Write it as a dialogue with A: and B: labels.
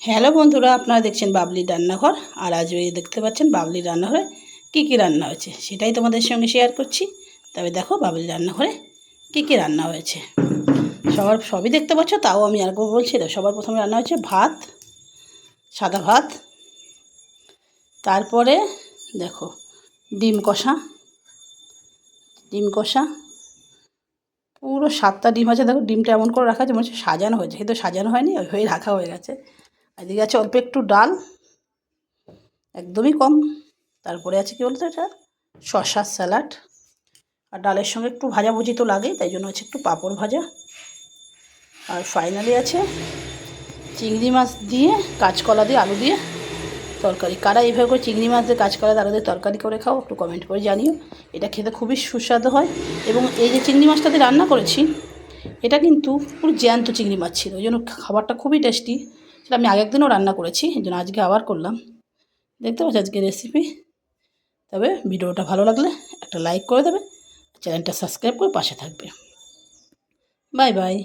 A: Hello বন্ধুরা, আপনারা দেখছেন বাবলির রান্নাঘর। আর আজ দেখতে পাচ্ছেন বাবলির রান্নাঘরে কী কী রান্না হয়েছে সেটাই তোমাদের সঙ্গে শেয়ার করছি। তবে দেখো বাবলির রান্নাঘরে কী কী রান্না হয়েছে। সবই দেখতে পাচ্ছ, তাও আমি আরেকবার বলছি। তো সবার প্রথমে রান্না হয়েছে ভাত, সাদা ভাত। তারপরে দেখো ডিম কষা, পুরো 7টা ডিম আছে। দেখো ডিমটা এমন করে রাখা আছে মনে হচ্ছে সাজানো হয়েছে, কিন্তু সাজানো হয়নি, ওইভাবেই রাখা হয়ে গেছে। এদিকে আছে অল্প একটু ডাল, একদমই কম। তারপরে আছে কি বলতো, এটা শসার স্যালাড। আর ডালের সঙ্গে একটু ভাজাভুজি তো লাগেই, তাই জন্য হচ্ছে একটু পাঁপড় ভাজা। আর ফাইনালি আছে চিংড়ি মাছ দিয়ে কাঁচকলা দিয়ে আলু দিয়ে তরকারি। কারা এইভাবে করে চিংড়ি মাছ দিয়ে কাঁচকলা দিয়ে আলু দিয়ে তরকারি করে খাও, একটু কমেন্ট করে জানিও। এটা খেতে খুবই সুস্বাদু হয়। এবং এই যে চিংড়ি মাছটাতে রান্না করেছি, এটা কিন্তু পুরো জ্যান্ত চিংড়ি মাছ ছিল, ওই জন্য খাবারটা খুবই টেস্টি। সেটা আমি আগের দিনও রান্না করেছি, এই জন্য আজকে আবার করলাম। দেখতে পাচ্ছি আজকে রেসিপি। তবে ভিডিওটা ভালো লাগলে একটা লাইক করে দেবে, চ্যানেলটা সাবস্ক্রাইব করে পাশে থাকবে। Bye bye.